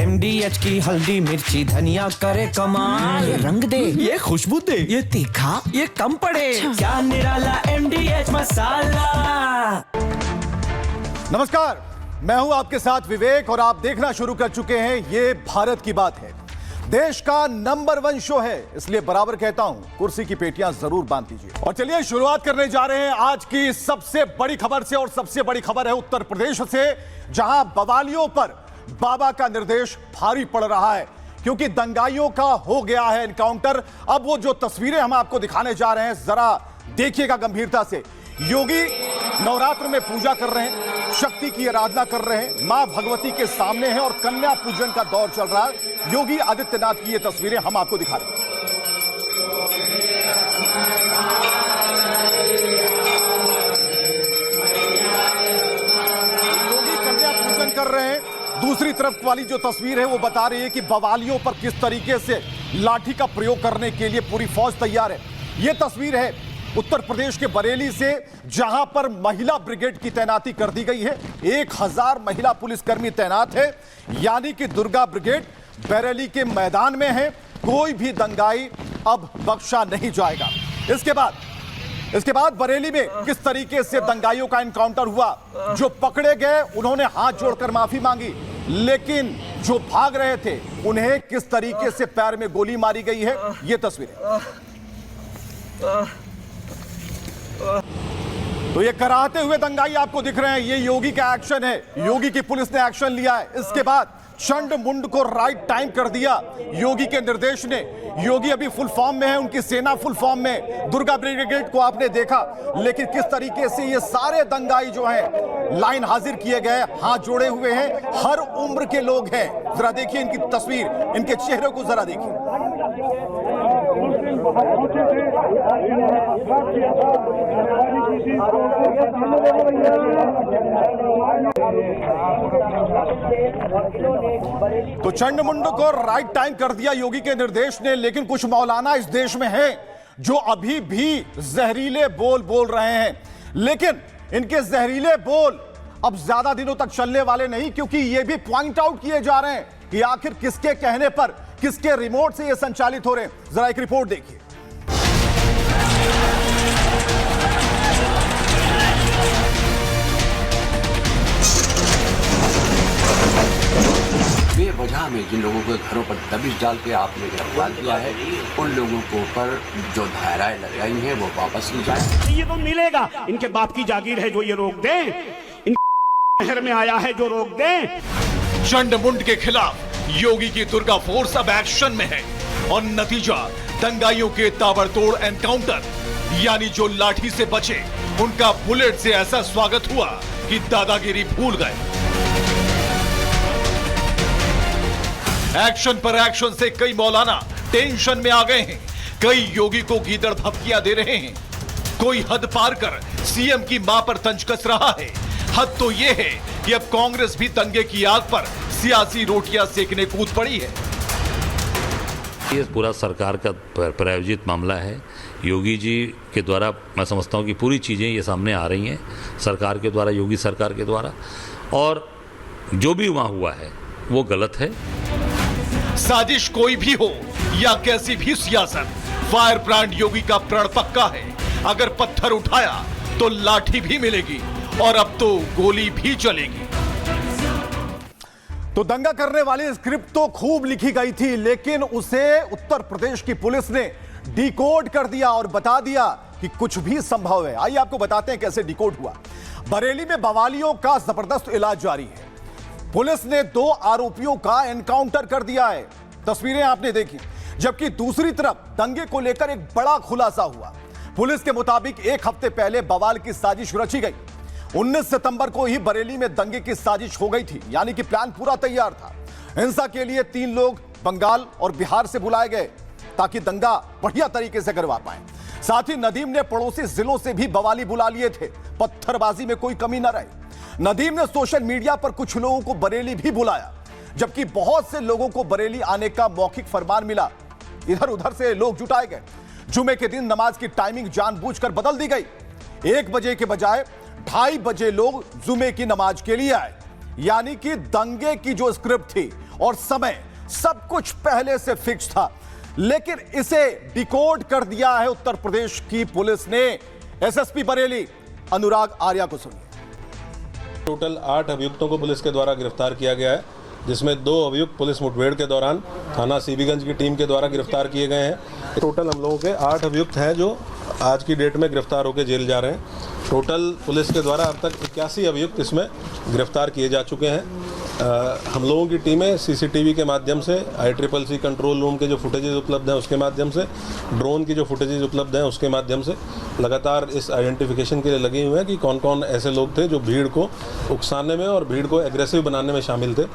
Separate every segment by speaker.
Speaker 1: MDH की हल्दी मिर्ची धनिया करे कमाल।
Speaker 2: ये रंग दे,
Speaker 1: ये खुशबू दे,
Speaker 2: ये तीखा,
Speaker 1: ये कम पड़े। क्या निराला MDH मसाला।
Speaker 3: नमस्कार, मैं हूं आपके साथ विवेक और आप देखना शुरू कर चुके हैं ये भारत की बात है। देश का नंबर 1 शो है, इसलिए बराबर कहता हूं कुर्सी की पेटियां जरूर बांध लीजिए। और चलिए शुरुआत करने जा रहे हैं आज की सबसे बड़ी खबर से। और सबसे बड़ी खबर है उत्तर प्रदेश से, जहां बवालियों पर बाबा का निर्देश भारी पड़ रहा है, क्योंकि दंगाइयों का हो गया है एनकाउंटर। अब वो जो तस्वीरें हम आपको दिखाने जा रहे हैं, जरा देखिएगा गंभीरता से। योगी नवरात्र में पूजा कर रहे हैं, शक्ति की आराधना कर रहे हैं, मां भगवती के सामने हैं और कन्या पूजन का दौर चल रहा है। योगी आदित्यनाथ की ये तस्वीरें हम आपको दिखा रहे हैं। योगी कन्या पूजन कर रहे हैं। दूसरी तरफ वाली जो तस्वीर है वो बता रही है कि बवालियों पर किस तरीके से लाठी का प्रयोग करने के लिए पूरी फौज तैयार है। यह तस्वीर है उत्तर प्रदेश के बरेली से, जहां पर महिला ब्रिगेड की तैनाती कर दी गई है। 1000 महिला पुलिसकर्मी तैनात है, यानी कि दुर्गा ब्रिगेड बरेली के मैदान में है। कोई भी दंगाई अब बख्शा नहीं जाएगा। इसके बाद बरेली में किस तरीके से दंगाइयों का एनकाउंटर हुआ। जो पकड़े गए उन्होंने हाथ जोड़कर माफी मांगी, लेकिन जो भाग रहे थे उन्हें किस तरीके से पैर में गोली मारी गई है, यह तस्वीरें। तो ये कराहते हुए दंगाई आपको दिख रहे हैं, ये योगी का एक्शन है। योगी की पुलिस ने एक्शन लिया है। इसके बाद चंड मुंड को राइट टाइम कर दिया योगी के निर्देश ने। योगी अभी फुल फॉर्म में है, उनकी सेना फुल फॉर्म में। दुर्गा ब्रिगेड को आपने देखा, लेकिन किस तरीके से ये सारे दंगाई जो हैं लाइन हाजिर किए गए, हाथ जोड़े हुए हैं। हर उम्र के लोग हैं। जरा देखिए इनकी तस्वीर, इनके चेहरे को जरा देखिए। तो चंडमुंड को राइट टाइम कर दिया योगी के निर्देश ने, लेकिन कुछ मौलाना इस देश में हैं जो अभी भी जहरीले बोल बोल रहे हैं। लेकिन इनके जहरीले बोल अब ज्यादा दिनों तक चलने वाले नहीं, क्योंकि ये भी पॉइंट आउट किए जा रहे हैं कि आखिर किसके कहने पर, किसके रिमोट से ये संचालित हो रहे हैं। जरा एक रिपोर्ट देखिए।
Speaker 4: बेवजह में जिन लोगों के घरों पर दबिश डाल के आपने गिरफ्तार किया है, उन लोगों के ऊपर जो धाराएं लगाई हैं वो वापस ली जाए।
Speaker 5: ये तो मिलेगा, इनके बाप की जागीर है जो ये रोक दें, इनके शहर में आया है जो रोक दें।
Speaker 6: चंडमुंड के खिलाफ योगी की दुर्गा फोर्स अब एक्शन में है और नतीजा दंगाइयों के ताबड़तोड़ एनकाउंटर, यानी जो लाठी से बचे उनका बुलेट से ऐसा स्वागत हुआ कि दादागिरी भूल गए। एक्शन पर एक्शन से कई मौलाना टेंशन में आ गए हैं। कई योगी को गीदड़ धमकियां दे रहे हैं। कोई हद पार कर सीएम की मां पर तंज कस रहा है। हद तो यह है कि अब कांग्रेस भी दंगे की आग पर सियासी रोटियां सेकने कूद पड़ी है।
Speaker 7: ये पूरा सरकार का प्रायोजित मामला है। योगी जी के द्वारा मैं समझता हूँ कि पूरी चीज़ें ये सामने आ रही हैं सरकार के द्वारा, योगी सरकार के द्वारा, और जो भी वहाँ हुआ है वो गलत है।
Speaker 6: साजिश कोई भी हो या कैसी भी सियासत, फायर ब्रांड योगी का प्रण पक्का है। अगर पत्थर उठाया तो लाठी भी मिलेगी और अब तो गोली भी चलेगी।
Speaker 3: तो दंगा करने वाली स्क्रिप्ट तो खूब लिखी गई थी, लेकिन उसे उत्तर प्रदेश की पुलिस ने डिकोड कर दिया और बता दिया कि कुछ भी संभव है। आइए आपको बताते हैं कैसे डिकोड हुआ। बरेली में बवालियों का जबरदस्त इलाज जारी है। पुलिस ने 2 आरोपियों का एनकाउंटर कर दिया है, तस्वीरें आपने देखी। जबकि दूसरी तरफ दंगे को लेकर एक बड़ा खुलासा हुआ। पुलिस के मुताबिक 1 हफ्ते पहले बवाल की साजिश रची गई। 19 सितंबर को ही बरेली में दंगे की साजिश हो गई थी, यानी कि प्लान पूरा तैयार था। हिंसा के लिए 3 लोग बंगाल और बिहार से बुलाए गए ताकि दंगा बढ़िया तरीके से करवा पाए। साथ ही नदीम ने पड़ोसी जिलों से भी बवाली बुला लिए थे, पत्थरबाजी में कोई कमी न रही। नदीम ने सोशल मीडिया पर कुछ लोगों को बरेली भी बुलाया, जबकि बहुत से लोगों को बरेली आने का मौखिक फरमान मिला। इधर उधर से लोग जुटाए गए। जुमे के दिन नमाज की टाइमिंग जानबूझकर बदल दी गई। 1 बजे के बजाय 2:30 बजे लोग जुमे की नमाज के लिए आए, यानी कि दंगे की जो स्क्रिप्ट थी और समय सब कुछ पहले से फिक्स था, लेकिन इसे डिकोड कर दिया है उत्तर प्रदेश की पुलिस ने। एसएसपी बरेली अनुराग आर्या को सुनिए।
Speaker 2: टोटल 8 अभियुक्तों को पुलिस के द्वारा गिरफ्तार किया गया है, जिसमें 2 अभियुक्त पुलिस मुठभेड़ के दौरान थाना सीबीगंज की टीम के द्वारा गिरफ्तार किए गए हैं। टोटल हम लोगों के 8 अभियुक्त हैं जो आज की डेट में गिरफ्तार होकर जेल जा रहे हैं। टोटल पुलिस के द्वारा अब तक 81 अभियुक्त इसमें गिरफ्तार किए जा चुके हैं। हम लोगों की टीमें सीसीटीवी के माध्यम से, ICCC कंट्रोल रूम के जो फुटेजेस उपलब्ध हैं उसके माध्यम से, ड्रोन की जो फुटेजेस उपलब्ध हैं उसके माध्यम से लगातार इस आइडेंटिफिकेशन के लिए लगे हुए हैं कि कौन कौन ऐसे लोग थे जो भीड़ को उकसाने में और भीड़ को एग्रेसिव बनाने में शामिल थे।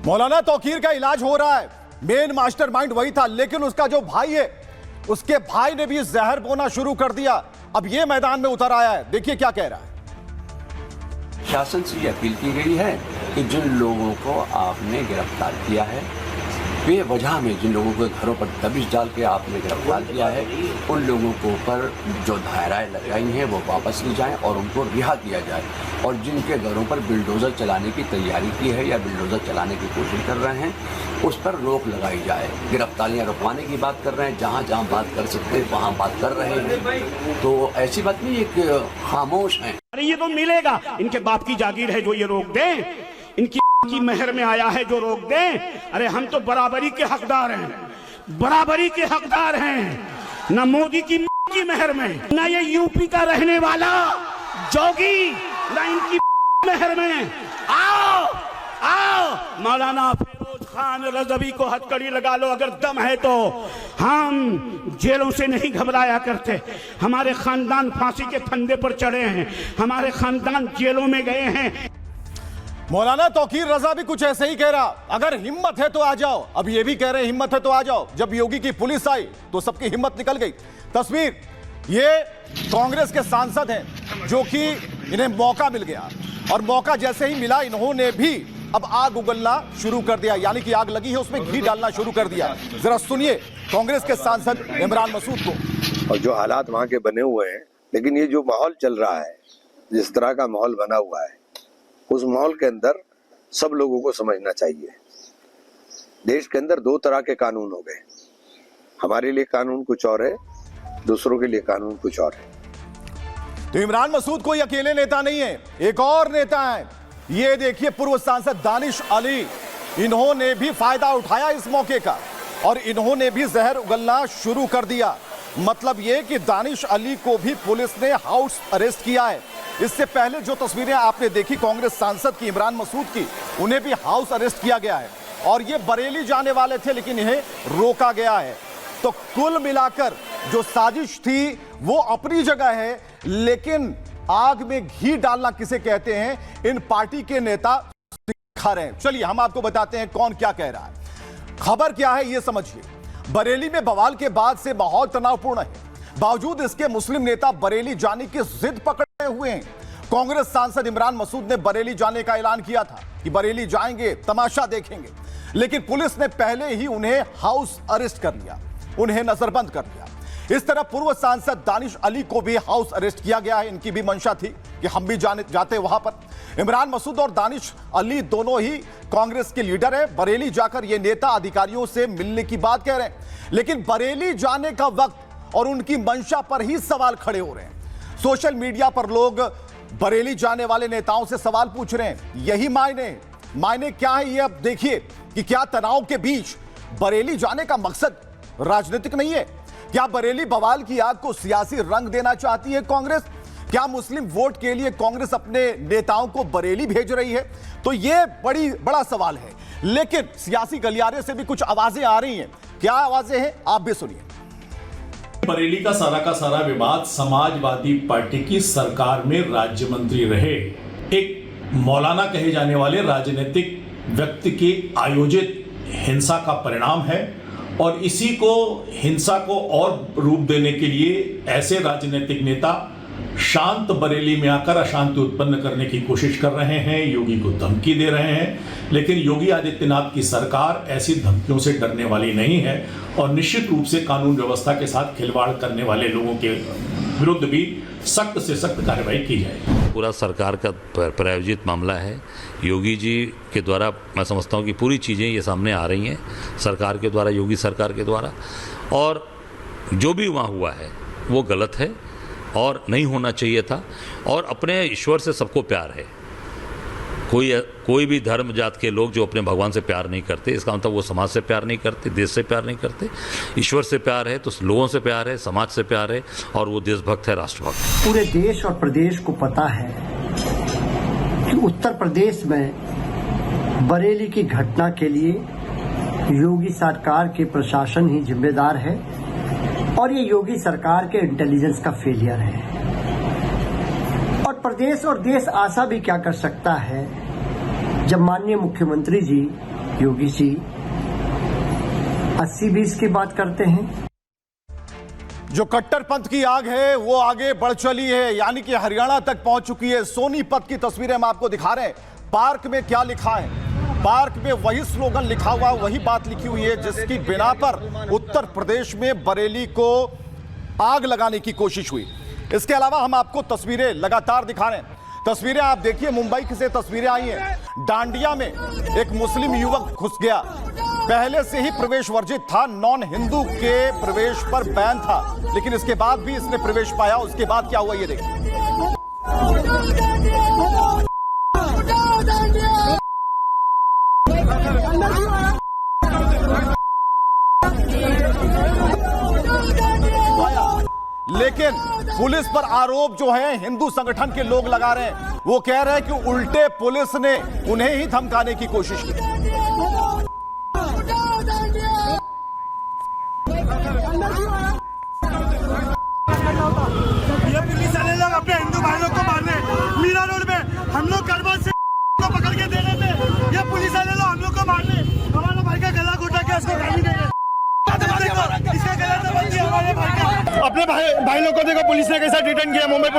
Speaker 3: मौलाना तौकीर का इलाज हो रहा है, मेन मास्टरमाइंड वही था, लेकिन उसका जो भाई है उसके भाई ने भी जहर बोना शुरू कर दिया। अब ये मैदान में उतर आया है, देखिए क्या कह रहा है।
Speaker 4: शासन से ये अपील की गई है कि जिन लोगों को आपने गिरफ्तार किया है, बेवजह में जिन लोगों के घरों पर दबिश डाल के आपने गिरफ्तार किया है, उन लोगों को ऊपर जो धाराएं लगाई हैं वो वापस ली जाएं और उनको रिहा किया जाए। और जिनके घरों पर बिल्डोज़र चलाने की तैयारी की है या बिल्डोज़र चलाने की कोशिश कर रहे हैं, उस पर रोक लगाई जाए। गिरफ्तारियां रुकवाने की बात कर रहे हैं, जहाँ जहाँ बात कर सकते हैं वहाँ बात कर रहे हैं, तो ऐसी बात नहीं, एक खामोश हैं।
Speaker 5: अरे ये तो मिलेगा, इनके बाप की जागीर है जो ये रोक दें, इनकी की मेहर में आया है जो रोक दें। अरे हम तो बराबरी के हकदार हैं, बराबरी के हकदार हैं, ना मोदी की मेहर में, ना ये यूपी का रहने वाला जोगी, ना इनकी मेहर में। आओ आओ मौलाना फिरोज खान रज़वी को हथकड़ी लगा लो, अगर दम है तो। हम जेलों से नहीं घबराया करते, हमारे खानदान फांसी के फंदे पर चढ़े हैं, हमारे खानदान जेलों में गए हैं।
Speaker 3: मौलाना तौकीर रजा भी कुछ ऐसे ही कह रहा, अगर हिम्मत है तो आ जाओ। अब ये भी कह रहे हैं हिम्मत है तो आ जाओ। जब योगी की पुलिस आई तो सबकी हिम्मत निकल गई। तस्वीर, ये कांग्रेस के सांसद हैं जो कि इन्हें मौका मिल गया, और मौका जैसे ही मिला इन्होंने भी अब आग उगलना शुरू कर दिया, यानी कि आग लगी है उसमें घी डालना शुरू कर दिया। जरा सुनिए कांग्रेस के सांसद इमरान मसूद को।
Speaker 8: और जो हालात वहाँ के बने हुए हैं, लेकिन ये जो माहौल चल रहा है, जिस तरह का माहौल बना हुआ है, उस माहौल के अंदर सब लोगों को समझना चाहिए। देश के अंदर 2 तरह के कानून हो गए, हमारे लिए कानून कुछ और है, दूसरों के लिए कानून कुछ और है।
Speaker 3: तो इमरान मसूद कोई अकेले नेता नहीं है, एक और नेता है। ये देखिए पूर्व सांसद दानिश अली, इन्होंने भी फायदा उठाया इस मौके का और इन्होंने भी जहर उगलना शुरू कर दिया। मतलब ये कि दानिश अली को भी पुलिस ने हाउस अरेस्ट किया है। इससे पहले जो तस्वीरें आपने देखी कांग्रेस सांसद की, इमरान मसूद की, उन्हें भी हाउस अरेस्ट किया गया है और ये बरेली जाने वाले थे लेकिन इन्हें रोका गया है। तो कुल मिलाकर जो साजिश थी वो अपनी जगह है, लेकिन आग में घी डालना किसे कहते हैं इन पार्टी के नेता सिखा रहे हैं। चलिए हम आपको बताते हैं कौन क्या कह रहा है। खबर क्या है ये समझिए। बरेली में बवाल के बाद से माहौल तनावपूर्ण है, बावजूद इसके मुस्लिम नेता बरेली जाने की जिद पकड़े हुए हैं। कांग्रेस सांसद इमरान मसूद ने बरेली जाने का ऐलान किया था कि बरेली जाएंगे, तमाशा देखेंगे, लेकिन पुलिस ने पहले ही उन्हें हाउस अरेस्ट कर लिया, उन्हें नजरबंद कर दिया। इस तरह पूर्व सांसद दानिश अली को भी हाउस अरेस्ट किया गया है। इनकी भी मंशा थी कि हम भी जाते वहां पर। इमरान मसूद और दानिश अली दोनों ही कांग्रेस के लीडर हैं। बरेली जाकर ये नेता अधिकारियों से मिलने की बात कह रहे हैं, लेकिन बरेली जाने का वक्त और उनकी मंशा पर ही सवाल खड़े हो रहे हैं। सोशल मीडिया पर लोग बरेली जाने वाले नेताओं से सवाल पूछ रहे हैं। यही मायने क्या है ये अब देखिए कि क्या तनाव के बीच बरेली जाने का मकसद राजनीतिक नहीं है? क्या बरेली बवाल की आग को सियासी रंग देना चाहती है कांग्रेस? क्या मुस्लिम वोट के लिए कांग्रेस अपने नेताओं को बरेली भेज रही है? तो यह बड़ा सवाल है। लेकिन सियासी गलियारे से भी कुछ आवाजें आ रही हैं। क्या आवाजें हैं आप भी सुनिए।
Speaker 9: बरेली का सारा विवाद समाजवादी पार्टी की सरकार में राज्य मंत्री रहे एक मौलाना कहे जाने वाले राजनीतिक व्यक्ति की आयोजित हिंसा का परिणाम है, और इसी को हिंसा को और रूप देने के लिए ऐसे राजनीतिक नेता शांत बरेली में आकर अशांति उत्पन्न करने की कोशिश कर रहे हैं, योगी को धमकी दे रहे हैं। लेकिन योगी आदित्यनाथ की सरकार ऐसी धमकियों से डरने वाली नहीं है और निश्चित रूप से कानून व्यवस्था के साथ खिलवाड़ करने वाले लोगों के विरुद्ध भी सख्त से सख्त कार्रवाई की जाए।
Speaker 7: पूरा सरकार का प्रायोजित मामला है। योगी जी के द्वारा मैं समझता हूँ कि पूरी चीज़ें ये सामने आ रही हैं सरकार के द्वारा, योगी सरकार के द्वारा, और जो भी वहाँ हुआ है वो गलत है और नहीं होना चाहिए था। और अपने ईश्वर से सबको प्यार है। कोई भी धर्म जात के लोग जो अपने भगवान से प्यार नहीं करते, इसका मतलब वो समाज से प्यार नहीं करते, देश से प्यार नहीं करते। ईश्वर से प्यार है तो लोगों से प्यार है, समाज से प्यार है, और वो देशभक्त है, राष्ट्रभक्त है।
Speaker 10: पूरे देश और प्रदेश को पता है कि उत्तर प्रदेश में बरेली की घटना के लिए योगी सरकार के प्रशासन ही जिम्मेदार है और ये योगी सरकार के इंटेलिजेंस का फेलियर है। और प्रदेश और देश आशा भी क्या कर सकता है जब माननीय मुख्यमंत्री जी योगी जी 80-20 की बात करते हैं।
Speaker 3: जो कट्टरपंथ की आग है वो आगे बढ़ चली है, यानी कि हरियाणा तक पहुंच चुकी है। सोनीपत की तस्वीरें हम आपको दिखा रहे हैं। पार्क में क्या लिखा है? पार्क में वही स्लोगन लिखा हुआ, वही बात लिखी हुई है जिसकी बिना पर उत्तर प्रदेश में बरेली को आग लगाने की कोशिश हुई। इसके अलावा हम आपको तस्वीरें लगातार दिखा रहे हैं। तस्वीरें आप देखिए, मुंबई से तस्वीरें आई हैं। डांडिया में एक मुस्लिम युवक घुस गया, पहले से ही प्रवेश वर्जित था, नॉन हिंदू के प्रवेश पर बैन था, लेकिन इसके बाद भी इसने प्रवेश पाया। उसके बाद क्या हुआ ये देखिए। लेकिन पुलिस पर आरोप जो है हिंदू संगठन के लोग लगा रहे हैं। वो कह रहे हैं कि उल्टे पुलिस ने उन्हें ही धमकाने की कोशिश की।
Speaker 11: ये पुलिस वाले लोग अपने हिंदू भाई लोग को मारने मीरा रोड में हम लोग करवा से को पकड़ के दे रहे थे। ये पुलिस वाले लोग हम लोग को मारने, हमारा भाई का गला घोटा के उसको गाली देंगे। इसका गला दबा दिया हमारे भाई का। अपने भाई लोग को देखो पुलिस ने कैसा डिटेन किया। मुंबई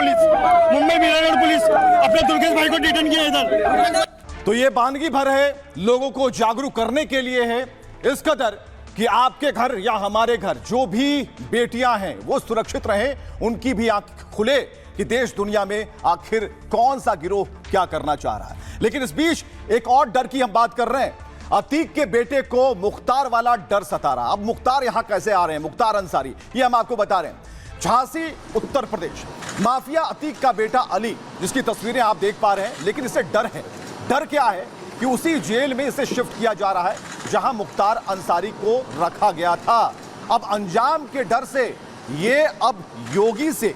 Speaker 11: मीरा रोड पुलिस अपने दुर्गेश भाई को डिटेन किया इधर।
Speaker 3: तो ये वानगी भर है, लोगों को जागरूक करने के लिए है, इस कदर कि आपके घर या हमारे घर जो भी बेटियां हैं वो सुरक्षित रहें, उनकी भी आंख खुले कि देश दुनिया में आखिर कौन सा गिरोह क्या करना चाह रहा है। लेकिन इस बीच एक और डर की हम बात कर रहे हैं। अतीक के बेटे को मुख्तार वाला डर सता रहा। अब मुख्तार यहां कैसे आ रहे हैं? मुख्तार अंसारी, ये हम आपको बता रहे हैं। झांसी उत्तर प्रदेश, माफिया अतीक का बेटा अली, जिसकी तस्वीरें आप देख पा रहे हैं, लेकिन इसे डर है। डर क्या है कि उसी जेल में इसे शिफ्ट किया जा रहा है जहां मुख्तार अंसारी को रखा गया था। अब अंजाम के डर से ये अब योगी से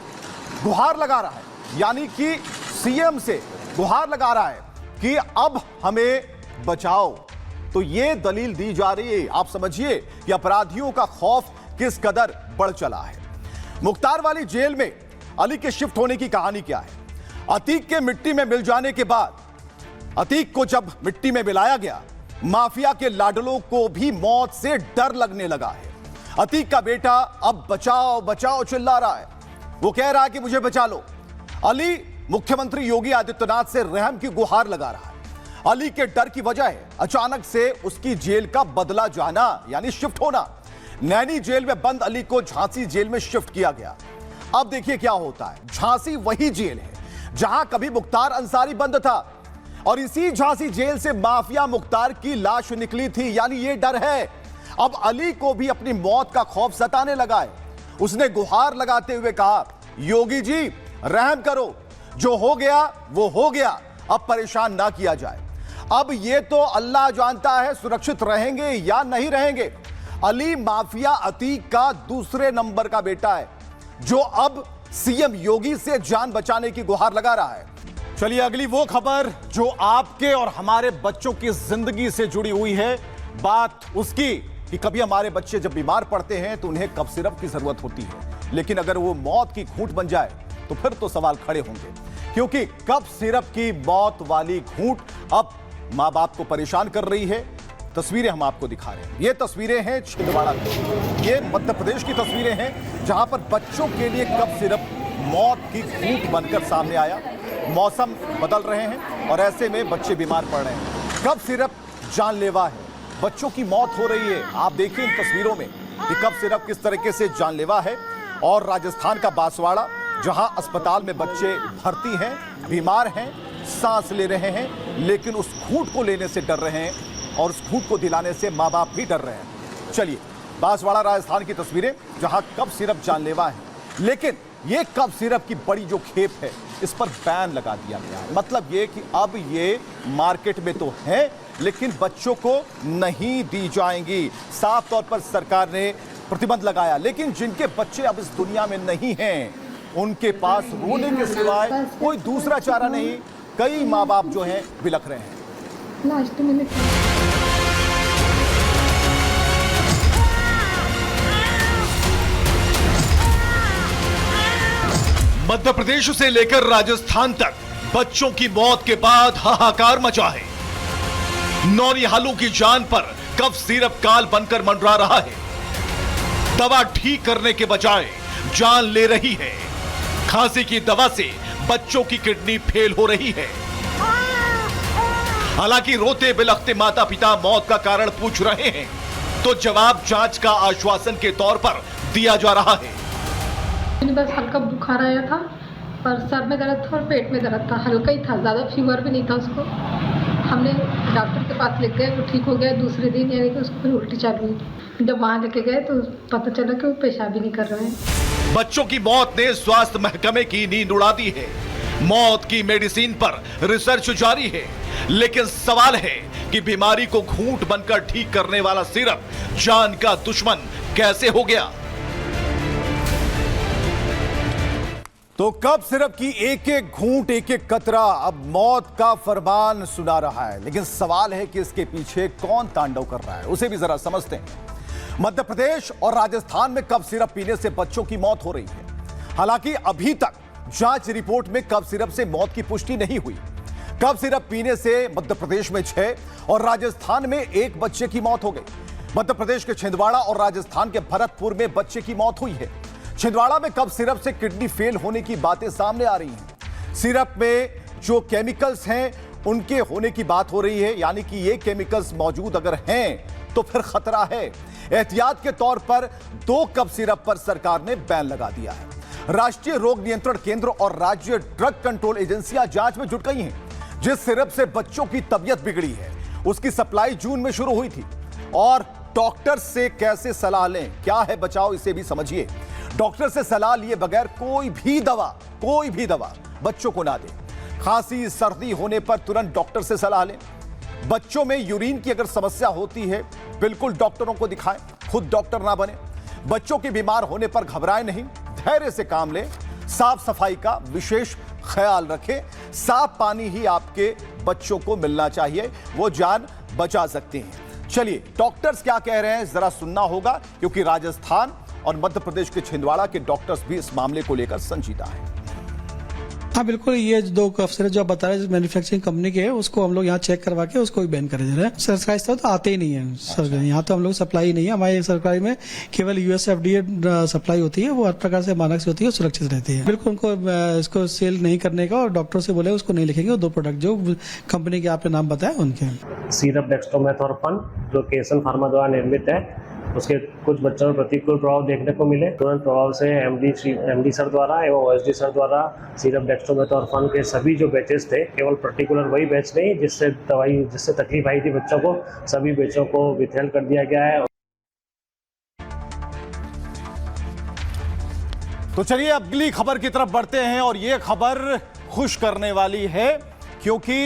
Speaker 3: गुहार लगा रहा है, यानी कि सीएम से गुहार लगा रहा है कि अब हमें बचाओ। तो ये दलील दी जा रही है। आप समझिए कि अपराधियों का खौफ किस कदर बढ़ चला है। मुख्तार वाली जेल में अली के शिफ्ट होने की कहानी क्या है? अतीक के मिट्टी में मिल जाने के बाद, अतीक को जब मिट्टी में मिलाया गया, माफिया के लाडलों को भी मौत से डर लगने लगा है। अतीक का बेटा अब बचाओ बचाओ चिल्ला रहा है। वो कह रहा है कि मुझे बचा लो। अली मुख्यमंत्री योगी आदित्यनाथ से रहम की गुहार लगा रहा है। अली के डर की वजह है अचानक से उसकी जेल का बदला जाना, यानी शिफ्ट होना। नैनी जेल में बंद अली को झांसी जेल में शिफ्ट किया गया। अब देखिए क्या होता है। झांसी वही जेल है जहां कभी मुख्तार अंसारी बंद था, और इसी झांसी जेल से माफिया मुख्तार की लाश निकली थी, यानी ये डर है। अब अली को भी अपनी मौत का खौफ सताने लगा है। उसने गुहार लगाते हुए कहा, योगी जी रहम करो, जो हो गया वो हो गया, अब परेशान ना किया जाए। अब ये तो अल्लाह जानता है सुरक्षित रहेंगे या नहीं रहेंगे। अली माफिया अतीक का दूसरे नंबर का बेटा है, जो अब सीएम योगी से जान बचाने की गुहार लगा रहा है। चलिए अगली वो खबर जो आपके और हमारे बच्चों की जिंदगी से जुड़ी हुई है। बात उसकी कि कभी हमारे बच्चे जब बीमार पड़ते हैं तो उन्हें कफ सिरप की जरूरत होती है, लेकिन अगर वो मौत की घूंट बन जाए तो फिर तो सवाल खड़े होंगे, क्योंकि कफ सिरप की मौत वाली घूंट अब मां बाप को परेशान कर रही है। तस्वीरें हम आपको दिखा रहे हैं। ये तस्वीरें हैं छिंदवाड़ा की, ये मध्य प्रदेश की तस्वीरें हैं जहां पर बच्चों के लिए कफ सिरप मौत की घूंट बनकर सामने आया। मौसम बदल रहे हैं और ऐसे में बच्चे बीमार पड़ रहे हैं। कफ सिरप जानलेवा है, बच्चों की मौत हो रही है। आप देखिए इन तस्वीरों में कि कफ सिरप किस तरीके से जानलेवा है। और राजस्थान का बांसवाड़ा, जहां अस्पताल में बच्चे भर्ती हैं, बीमार हैं, सांस ले रहे हैं, लेकिन उस घूंट को लेने से डर रहे हैं और उस घूंट को दिलाने से माँ बाप भी डर रहे हैं। चलिए, बांसवाड़ा राजस्थान की तस्वीरें, जहां कफ सिरप जानलेवा है, लेकिन ये कफ सिरप की बड़ी जो खेप है, इस पर बैन लगा दिया गया है। मतलब ये कि अब ये मार्केट में तो है, लेकिन बच्चों को नहीं दी जाएंगी। साफ तौर पर सरकार ने प्रतिबंध लगाया, लेकिन जिनके बच्चे अब इस दुनिया में नहीं हैं, उनके पास रोने के सिवाय कोई दूसरा चारा नहीं। कई माँ बाप जो हैं बिलख रहे हैं।
Speaker 6: मध्य प्रदेश से लेकर राजस्थान तक बच्चों की मौत के बाद हाहाकार मचा है। नौनिहालों की जान पर कफ सिरप काल बनकर मंडरा रहा है। दवा ठीक करने के बजाय जान ले रही है। खांसी की दवा से बच्चों की किडनी फेल हो रही है। हालांकि रोते बिलखते माता पिता मौत का कारण पूछ रहे हैं, तो जवाब जांच का आश्वासन के तौर पर दिया जा रहा है।
Speaker 12: बस हल्का बुखार आया था और सर में दर्द था और पेट में दर्द था, हल्का ही था, ज़्यादा फीवर भी नहीं था उसको। हमने डॉक्टर के पास लेके गए, वो ठीक हो गया। दूसरे दिन यानी कि उसको फिर उल्टी चालू हुई। जब वहाँ लेके गए तो पता चला कि वो पेशाब भी नहीं कर रहे हैं।
Speaker 6: बच्चों की मौत ने स्वास्थ्य महकमे की नींद उड़ा दी है। मौत की मेडिसिन पर रिसर्च जारी है, लेकिन सवाल है कि बीमारी को घूंट बनकर ठीक करने वाला सिरप जान का दुश्मन कैसे हो गया।
Speaker 3: तो कफ सिरप की एक एक घूंट, एक एक कतरा अब मौत का फरमान सुना रहा है, लेकिन सवाल है कि इसके पीछे कौन तांडव कर रहा है, उसे भी जरा समझते हैं। मध्य प्रदेश और राजस्थान में कफ सिरप पीने से बच्चों की मौत हो रही है। हालांकि अभी तक जांच रिपोर्ट में कफ सिरप से मौत की पुष्टि नहीं हुई। कफ सिरप पीने से मध्य प्रदेश में 6 और राजस्थान में 1 बच्चे की मौत हो गई। मध्य प्रदेश के छिंदवाड़ा और राजस्थान के भरतपुर में बच्चे की मौत हुई है। छिंदवाड़ा में कफ सिरप से किडनी फेल होने की बातें सामने आ रही हैं। सिरप में जो केमिकल्स हैं उनके होने की बात हो रही है, यानी कि ये केमिकल्स मौजूद अगर हैं तो फिर खतरा है। एहतियात के तौर पर 2 कफ सिरप पर सरकार ने बैन लगा दिया है। राष्ट्रीय रोग नियंत्रण केंद्र और राज्य ड्रग कंट्रोल एजेंसियां जांच में जुट गई हैं। जिस सिरप से बच्चों की तबीयत बिगड़ी है, उसकी सप्लाई जून में शुरू हुई थी। और डॉक्टर से कैसे सलाह लें, क्या है बचाव, इसे भी समझिए। डॉक्टर से सलाह लिए बगैर कोई भी दवा बच्चों को ना दें। खांसी सर्दी होने पर तुरंत डॉक्टर से सलाह लें। बच्चों में यूरिन की अगर समस्या होती है, बिल्कुल डॉक्टरों को दिखाएं, खुद डॉक्टर ना बने। बच्चों के बीमार होने पर घबराएं नहीं, धैर्य से काम लें। साफ सफाई का विशेष ख्याल रखें। साफ पानी ही आपके बच्चों को मिलना चाहिए, वो जान बचा सकते हैं। चलिए, डॉक्टर्स क्या कह रहे हैं जरा सुनना होगा, क्योंकि राजस्थान और मध्य प्रदेश के छिंदवाड़ा के डॉक्टर्स भी इस मामले को लेकर संजीदा हैं।
Speaker 13: हाँ बिल्कुल, ये 2 कफ सिरप जो आप बता रहे हैं मैन्युफैक्चरिंग कंपनी के है, उसको हम लोग यहाँ चेक करवा के उसको भी बैन कर दे रहे हैं। सरकारी स्तर तो आते ही नहीं है सर, यहाँ तो हम लोग सप्लाई नहीं है। हमारी सरकारी में केवल USFDA सप्लाई होती है, वो हर प्रकार से मानक से होती है, सुरक्षित रहती है। बिल्कुल उनको इसको सेल नहीं करने का, और डॉक्टर से बोले उसको नहीं लिखेंगे। 2 प्रोडक्ट जो कंपनी के आपने नाम बताया उनके।
Speaker 14: सिरप डेक्स्ट्रोमेथोर्फन जो केसन फार्मा द्वारा निर्मित है, उसके कुछ बच्चों में प्रतिकूल प्रभाव देखने को मिले। तुरंत प्रभाव से MD सर द्वारा एवं OSD सर द्वारा सिरप डेक्स्ट्रोमेथोर्फन के सभी जो बैचेस थे, केवल पर्टिकुलर वही बैच नहीं जिससे तकलीफ आई थी बच्चों को, सभी बैचों को विथहेल्ड कर दिया गया है।
Speaker 3: तो चलिए अगली खबर की तरफ बढ़ते हैं, और यह खबर खुश करने वाली है, क्योंकि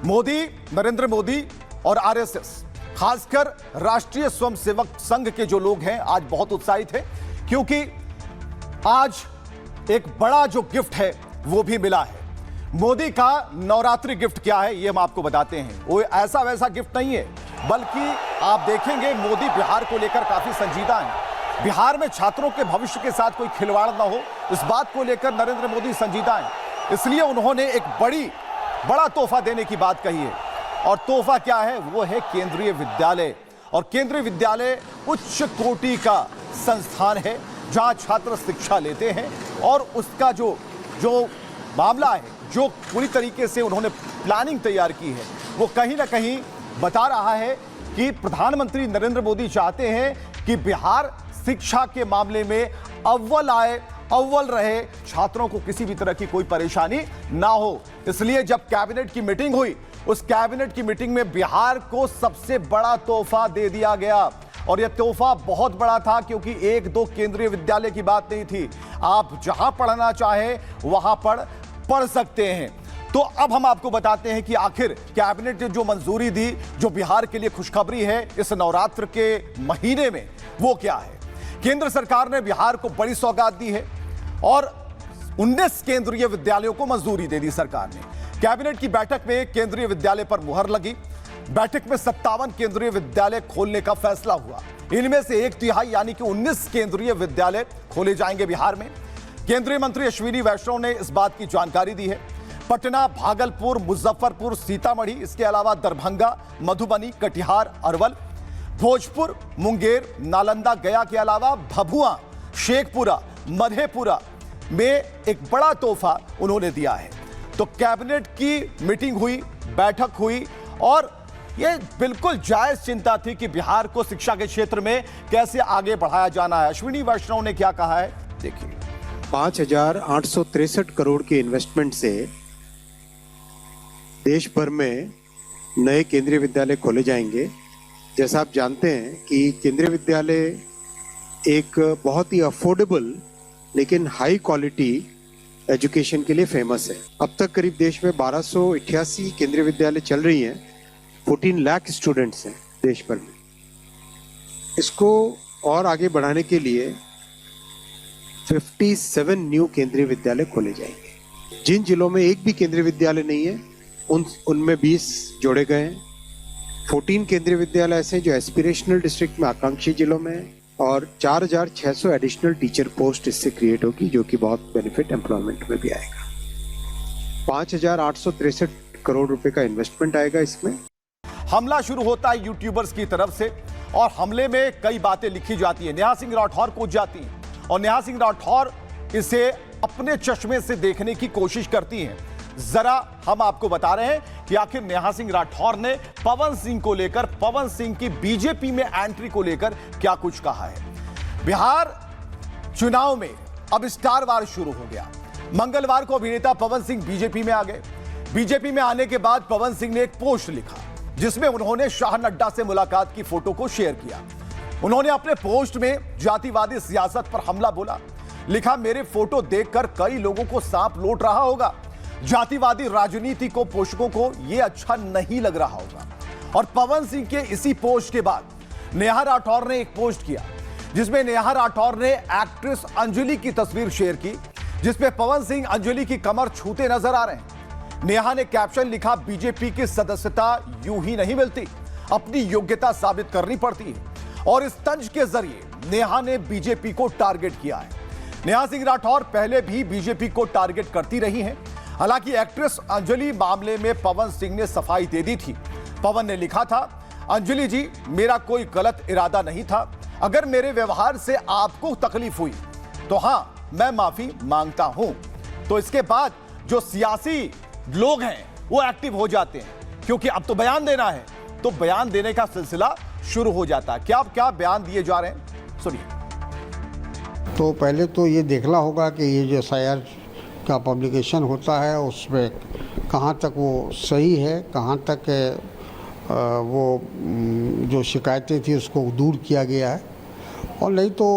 Speaker 3: नरेंद्र मोदी और RSS, खासकर राष्ट्रीय स्वयंसेवक संघ के जो लोग हैं, आज बहुत उत्साहित हैं, क्योंकि आज एक बड़ा जो गिफ्ट है वो भी मिला है। मोदी का नवरात्रि गिफ्ट क्या है ये हम आपको बताते हैं। वो ऐसा वैसा गिफ्ट नहीं है, बल्कि आप देखेंगे मोदी बिहार को लेकर काफी संजीदा हैं। बिहार में छात्रों के भविष्य के साथ कोई खिलवाड़ ना हो, इस बात को लेकर नरेंद्र मोदी संजीदा हैं। इसलिए उन्होंने एक बड़ा तोहफा देने की बात कही है। और तोहफा क्या है? वो है केंद्रीय विद्यालय। और केंद्रीय विद्यालय उच्च कोटि का संस्थान है, जहां छात्र शिक्षा लेते हैं। और उसका जो मामला है, जो पूरी तरीके से उन्होंने प्लानिंग तैयार की है, वो कहीं ना कहीं बता रहा है कि प्रधानमंत्री नरेंद्र मोदी चाहते हैं कि बिहार शिक्षा के मामले में अव्वल आए अव्वल रहे, छात्रों को किसी भी तरह की कोई परेशानी ना हो। इसलिए जब कैबिनेट की मीटिंग हुई, उस कैबिनेट की मीटिंग में बिहार को सबसे बड़ा तोहफा दे दिया गया। और यह तोहफा बहुत बड़ा था, क्योंकि एक दो केंद्रीय विद्यालय की बात नहीं थी। आप जहां पढ़ना चाहे वहां पढ़ सकते हैं। तो अब हम आपको बताते हैं कि आखिर कैबिनेट ने जो मंजूरी दी, जो बिहार के लिए खुशखबरी है इस नवरात्र के महीने में, वो क्या है। केंद्र सरकार ने बिहार को बड़ी सौगात दी है और 19 केंद्रीय विद्यालयों को मंजूरी दे दी सरकार ने। कैबिनेट की बैठक में केंद्रीय विद्यालय पर मुहर लगी। बैठक में 57 केंद्रीय विद्यालय खोलने का फैसला हुआ। इनमें से 1/3 यानी कि 19 केंद्रीय विद्यालय खोले जाएंगे बिहार में। केंद्रीय मंत्री अश्विनी वैष्णव ने इस बात की जानकारी दी है। पटना, भागलपुर, मुजफ्फरपुर, सीतामढ़ी, इसके अलावा दरभंगा, मधुबनी, कटिहार, अरवल, भोजपुर, मुंगेर, नालंदा, गया के अलावा भभुआ, शेखपुरा, मधेपुरा में एक बड़ा तोहफा उन्होंने दिया है। तो कैबिनेट की मीटिंग हुई, बैठक हुई और यह बिल्कुल जायज चिंता थी कि बिहार को शिक्षा के क्षेत्र में कैसे आगे बढ़ाया जाना है। अश्विनी वैष्णव ने क्या कहा है, देखिए।
Speaker 15: 5,863 करोड़ के इन्वेस्टमेंट से देश भर में नए केंद्रीय विद्यालय खोले जाएंगे। जैसा आप जानते हैं कि केंद्रीय विद्यालय एक बहुत ही अफोर्डेबल लेकिन हाई क्वालिटी एजुकेशन के लिए फेमस है। अब तक करीब देश में 1288 केंद्रीय विद्यालय चल रही हैं। 14 लाख स्टूडेंट्स हैं देश भर में। इसको और आगे बढ़ाने के लिए 57 न्यू केंद्रीय विद्यालय खोले जाएंगे। जिन जिलों में एक भी केंद्रीय विद्यालय नहीं है उनमें 20 जोड़े गए हैं। 14 केंद्रीय विद्यालय ऐसे जो एस्पिरेशनल डिस्ट्रिक्ट में आकांक्षी जिलों में है और 4,600 एडिशनल टीचर पोस्ट इससे क्रिएट होगी, जो कि बहुत बेनिफिट एम्प्लॉयमेंट में भी आएगा। 5,863 करोड़ रुपए का इन्वेस्टमेंट आएगा इसमें।
Speaker 3: हमला शुरू होता है यूट्यूबर्स की तरफ से और हमले में कई बातें लिखी जाती है, नेहा सिंह राठौर कूद जाती हैं और नेहा सिंह राठौर इसे अपने चश्मे से देखने की कोशिश करती हैं। जरा हम आपको बता रहे हैं कि आखिर नेहा सिंह राठौर ने पवन सिंह को लेकर, पवन सिंह की बीजेपी में एंट्री को लेकर क्या कुछ कहा है। बिहार चुनाव में अब स्टार वार शुरू हो गया। मंगलवार को अभिनेता पवन सिंह बीजेपी में आ गए। बीजेपी में आने के बाद पवन सिंह ने एक पोस्ट लिखा जिसमें उन्होंने शाह नड्डा से मुलाकात की फोटो को शेयर किया। उन्होंने अपने पोस्ट में जातिवादी सियासत पर हमला बोला। लिखा, मेरे फोटो देखकर कई लोगों को सांप लौट रहा होगा। जातिवादी राजनीति को पोषकों को यह अच्छा नहीं लग रहा होगा। और पवन सिंह के इसी पोस्ट के बाद नेहा राठौर ने एक पोस्ट किया जिसमें नेहा राठौर ने एक्ट्रेस अंजलि की तस्वीर शेयर की, जिसमें पवन सिंह अंजलि की कमर छूते नजर आ रहे हैं। नेहा ने कैप्शन लिखा, बीजेपी की सदस्यता यूं ही नहीं मिलती, अपनी योग्यता साबित करनी पड़ती है। और इस तंज के जरिए नेहा ने बीजेपी को टारगेट किया है। नेहा सिंह राठौर पहले भी बीजेपी को टारगेट करती रही हैं। हालांकि एक्ट्रेस अंजलि मामले में पवन सिंह ने सफाई दे दी थी। पवन ने लिखा था, अंजलि जी, मेरा कोई गलत इरादा नहीं था। अगर मेरे व्यवहार से आपको तकलीफ हुई तो हां, मैं माफी मांगता हूं। तो इसके बाद जो सियासी लोग हैं वो एक्टिव हो जाते हैं, क्योंकि अब तो बयान देना है, तो बयान देने का सिलसिला शुरू हो जाता है। क्या बयान दिए जा रहे हैं, सुनिए।
Speaker 16: तो पहले तो ये देखना होगा कि ये जो SIR का पब्लिकेशन होता है उसमें कहाँ तक वो सही है, कहाँ तक वो जो शिकायतें थी उसको दूर किया गया है, और नहीं तो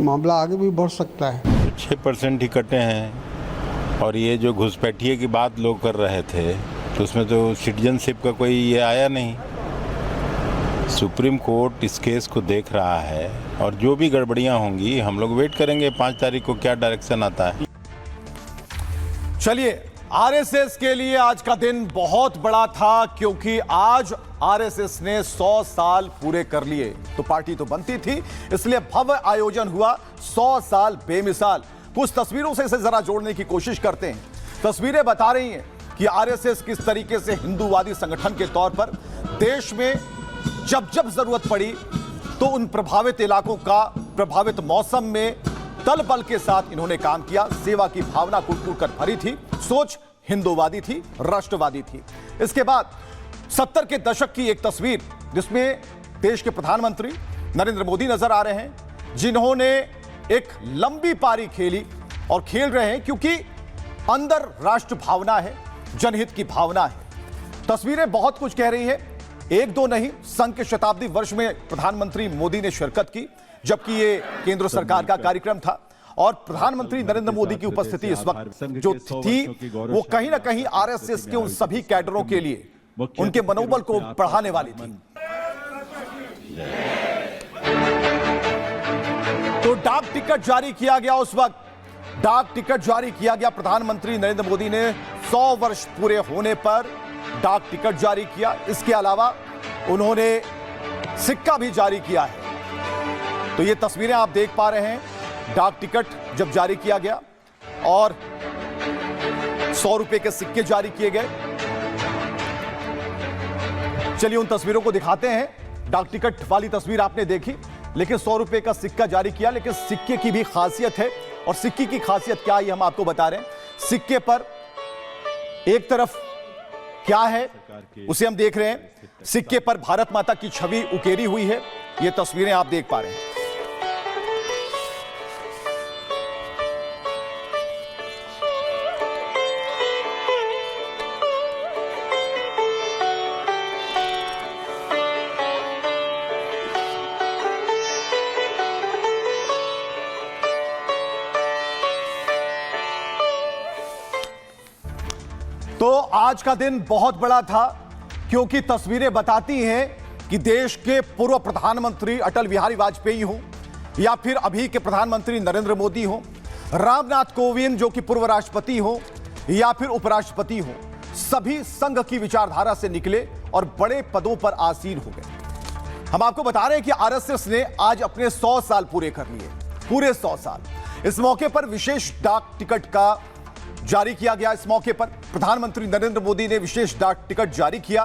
Speaker 16: मामला आगे भी बढ़ सकता है।
Speaker 17: 6% ही कटे हैं और ये जो घुसपैठिए की बात लोग कर रहे थे तो उसमें तो सिटीजनशिप का कोई ये आया नहीं। सुप्रीम कोर्ट इस केस को देख रहा है और जो भी गड़बड़ियां होंगी हम लोग वेट करेंगे 5 तारीख को क्या डायरेक्शन आता है।
Speaker 3: चलिए, आरएसएस के लिए आज का दिन बहुत बड़ा था, क्योंकि आज आरएसएस ने 100 साल पूरे कर लिए। तो पार्टी तो बनती थी, इसलिए भव्य आयोजन हुआ। 100 साल बेमिसाल। कुछ तस्वीरों से इसे जरा जोड़ने की कोशिश करते हैं। तस्वीरें बता रही हैं कि आरएसएस किस तरीके से हिंदूवादी संगठन के तौर पर देश में जब जब जरूरत पड़ी तो उन प्रभावित इलाकों का, प्रभावित मौसम में दल बल के साथ इन्होंने काम किया। सेवा की भावना कूट-कूट कर भरी थी। सोच हिंदूवादी थी, राष्ट्रवादी थी। इसके बाद 70 के दशक की एक तस्वीर जिसमें देश के प्रधानमंत्री नरेंद्र मोदी नजर आ रहे हैं, जिन्होंने एक लंबी पारी खेली और खेल रहे हैं क्योंकि अंदर राष्ट्र भावना है, जनहित की भावना है। तस्वीरें बहुत कुछ कह रही है। एक दो नहीं, संघ के शताब्दी वर्ष में प्रधानमंत्री मोदी ने शिरकत की, जबकि ये केंद्र सरकार का कार्यक्रम था और प्रधानमंत्री नरेंद्र मोदी की उपस्थिति इस वक्त जो थी वो कहीं ना कहीं आरएसएस के उन सभी कैडरों के लिए उनके मनोबल को बढ़ाने वाली थी। तो डाक टिकट जारी किया गया, उस वक्त डाक टिकट जारी किया गया। प्रधानमंत्री नरेंद्र मोदी ने 100 वर्ष पूरे होने पर डाक टिकट जारी किया। इसके अलावा उन्होंने सिक्का भी जारी किया है। तो ये तस्वीरें आप देख पा रहे हैं, डाक टिकट जब जारी किया गया और 100 रुपए के सिक्के जारी किए गए। चलिए उन तस्वीरों को दिखाते हैं। डाक टिकट वाली तस्वीर आपने देखी, लेकिन 100 रुपए का सिक्का जारी किया। लेकिन सिक्के की भी खासियत है, और सिक्के की खासियत क्या है हम आपको बता रहे हैं। सिक्के पर एक तरफ क्या है उसे हम देख रहे हैं। सिक्के पर भारत माता की छवि उकेरी हुई है। ये तस्वीरें आप देख पा रहे हैं। तो आज का दिन बहुत बड़ा था क्योंकि तस्वीरें बताती हैं कि देश के पूर्व प्रधानमंत्री अटल बिहारी वाजपेयी हो या फिर अभी के प्रधानमंत्री नरेंद्र मोदी हो, रामनाथ कोविंद जो कि पूर्व राष्ट्रपति हो या फिर उपराष्ट्रपति हो, सभी संघ की विचारधारा से निकले और बड़े पदों पर आसीन हो गए। हम आपको बता रहे हैं कि आरएसएस ने आज अपने 100 साल पूरे कर लिए, पूरे 100 साल। इस मौके पर विशेष डाक टिकट का जारी किया गया। इस मौके पर प्रधानमंत्री नरेंद्र मोदी ने विशेष डाक टिकट जारी किया।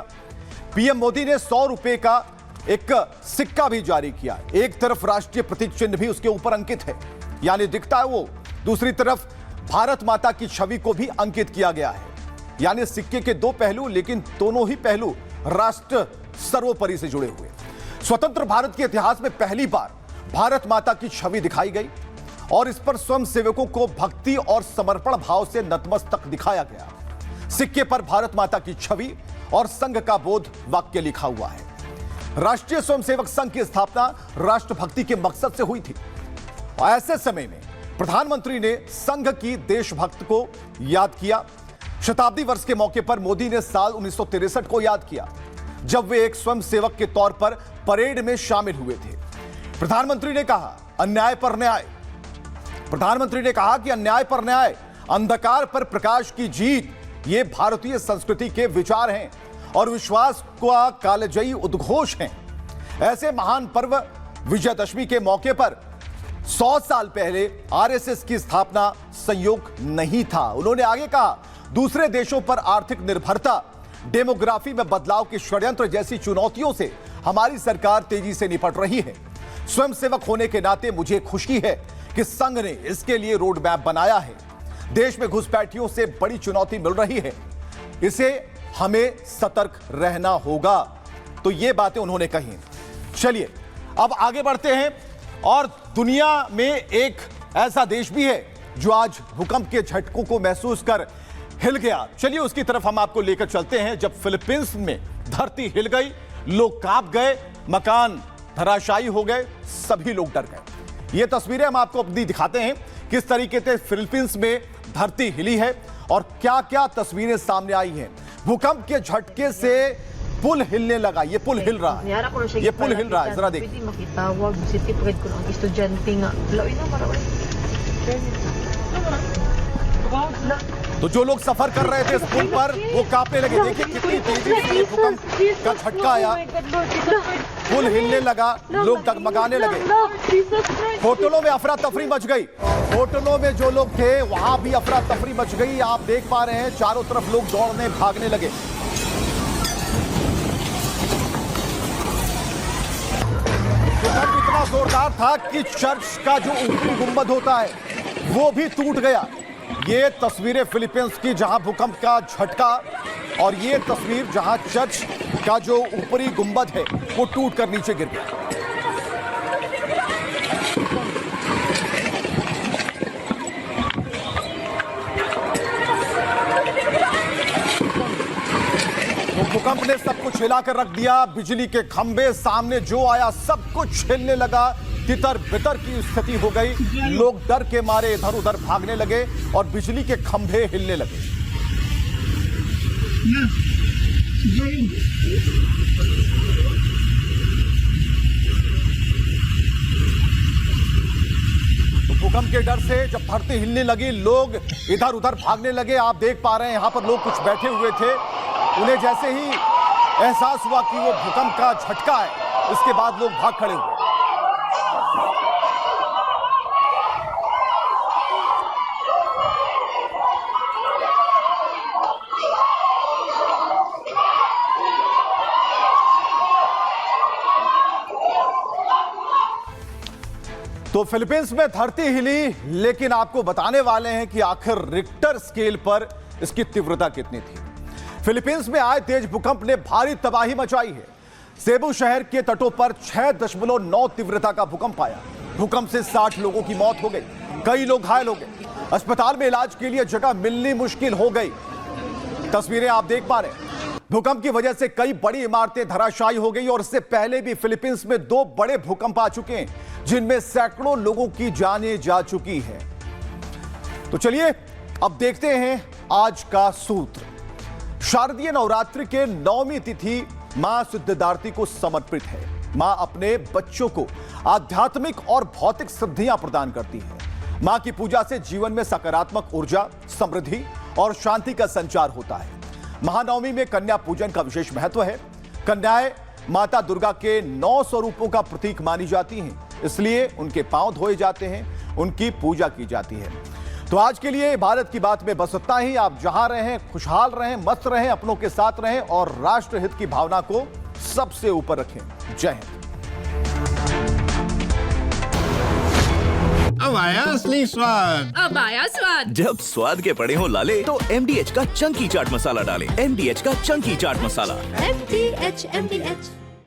Speaker 3: पीएम मोदी ने 100 रुपए का एक सिक्का भी जारी किया। एक तरफ राष्ट्रीय प्रतीक चिन्ह भी उसके ऊपर अंकित है, यानी दिखता है वो। दूसरी तरफ भारत माता की छवि को भी अंकित किया गया है। यानी सिक्के के दो पहलू, लेकिन दोनों ही पहलू राष्ट्र सर्वोपरि से जुड़े हुए। स्वतंत्र भारत के इतिहास में पहली बार भारत माता की छवि दिखाई गई और इस पर स्वयं सेवकों को भक्ति और समर्पण भाव से नतमस्तक दिखाया गया। सिक्के पर भारत माता की छवि और संघ का बोध वाक्य लिखा हुआ है। राष्ट्रीय स्वयंसेवक संघ की स्थापना राष्ट्रभक्ति के मकसद से हुई थी। ऐसे समय में प्रधानमंत्री ने संघ की देशभक्त को याद किया। शताब्दी वर्ष के मौके पर मोदी ने साल 1963 को याद किया, जब वे एक स्वयंसेवक के तौर पर परेड में शामिल हुए थे। प्रधानमंत्री ने कहा, अन्याय पर न्याय। प्रधानमंत्री ने कहा कि अन्याय पर न्याय, अंधकार पर प्रकाश की जीत, ये भारतीय संस्कृति के विचार हैं और विश्वास का कालजयी उद्घोष हैं। ऐसे महान पर्व विजयदशमी के मौके पर 100 साल पहले आरएसएस की स्थापना संयोग नहीं था। उन्होंने आगे कहा, दूसरे देशों पर आर्थिक निर्भरता, डेमोग्राफी में बदलाव के षड्यंत्र जैसी चुनौतियों से हमारी सरकार तेजी से निपट रही है। स्वयंसेवक होने के नाते मुझे खुशी है कि संघ ने इसके लिए रोड मैप बनाया है। देश में घुसपैठियों से बड़ी चुनौती मिल रही है, इसे हमें सतर्क रहना होगा। तो ये बातें उन्होंने कही। चलिए अब आगे बढ़ते हैं और दुनिया में एक ऐसा देश भी है जो आज भूकंप के झटकों को महसूस कर हिल गया। चलिए उसकी तरफ हम आपको लेकर चलते हैं। जब फिलीपींस में धरती हिल गई, लोग कांप गए, मकान धराशायी हो गए, सभी लोग डर गए। ये तस्वीरें हम आपको अपनी दिखाते हैं, किस तरीके से फिलीपींस में धरती हिली है और क्या क्या तस्वीरें सामने आई हैं। भूकंप के झटके से पुल हिलने लगा। ये पुल हिल रहा है, ये पुल हिल रहा है, जरा देखिए। तो जो लोग सफर कर रहे थे इस पुल पर वो कांपने लगे। देखिए कितनी तेजी से भूकंप का झटका आया, पुल हिलने लगा, लोग डगमगाने लगे। होटलों में अफरा तफरी मच गई। होटलों में जो लोग थे वहां भी अफरा तफरी मच गई। आप देख पा रहे हैं चारों तरफ लोग दौड़ने भागने लगे। भूकंप इतना जोरदार था कि चर्च का जो ऊपरी गुंबद होता है वो भी टूट गया। ये तस्वीरें फिलीपींस की जहां भूकंप का झटका, और ये तस्वीर जहां चर्च का जो ऊपरी गुंबद है वो टूट कर नीचे गिर गया। भूकंप ने सब कुछ हिला कर रख दिया। बिजली के खंभे सामने जो आया सब कुछ हिलने लगा। तितर बितर की स्थिति हो गई। लोग डर के मारे इधर उधर भागने लगे और बिजली के खंभे हिलने लगे। तो भूकंप के डर से जब धरती हिलने लगी, लोग इधर उधर भागने लगे। आप देख पा रहे हैं यहां पर लोग कुछ बैठे हुए थे, उन्हें जैसे ही एहसास हुआ कि वो भूकंप का झटका है, इसके बाद लोग भाग खड़े हुए। तो फिलीपींस में धरती हिली, लेकिन आपको बताने वाले हैं कि आखिर रिक्टर स्केल पर इसकी तीव्रता कितनी थी। फिलीपींस में आए तेज भूकंप ने भारी तबाही मचाई है। सेबू शहर के तटों पर 6.9 तीव्रता का भूकंप आया। भूकंप से 60 लोगों की मौत हो गई, कई लोग घायल हो गए। अस्पताल में इलाज के लिए जगह मिलनी मुश्किल हो गई। तस्वीरें आप देख पा रहे हैं। भूकंप की वजह से कई बड़ी इमारतें धराशायी हो गई और इससे पहले भी फिलीपींस में 2 बड़े भूकंप आ चुके हैं, जिनमें सैकड़ों लोगों की जानें जा चुकी है। तो चलिए अब देखते हैं आज का सूत्र। शारदीय नवरात्रि के 9वीं तिथि मां सिद्धिदात्री को समर्पित है। मां अपने बच्चों को आध्यात्मिक और भौतिक सिद्धियां प्रदान करती है। मां की पूजा से जीवन में सकारात्मक ऊर्जा, समृद्धि और शांति का संचार होता है। महानवमी में कन्या पूजन का विशेष महत्व है। कन्याएं माता दुर्गा के 9 स्वरूपों का प्रतीक मानी जाती हैं, इसलिए उनके पांव धोए जाते हैं, उनकी पूजा की जाती है। तो आज के लिए भारत की बात में बस इतना ही। आप जहां रहें खुशहाल रहें, मस्त रहें, अपनों के साथ रहें और राष्ट्रहित की भावना को सबसे ऊपर रखें। जय हिंद।
Speaker 18: अब आया असली स्वाद।
Speaker 19: अब आया स्वाद।
Speaker 18: जब स्वाद के पड़े हो लाले तो MDH का चंकी चाट मसाला डालें। MDH का चंकी चाट मसाला।
Speaker 19: MDH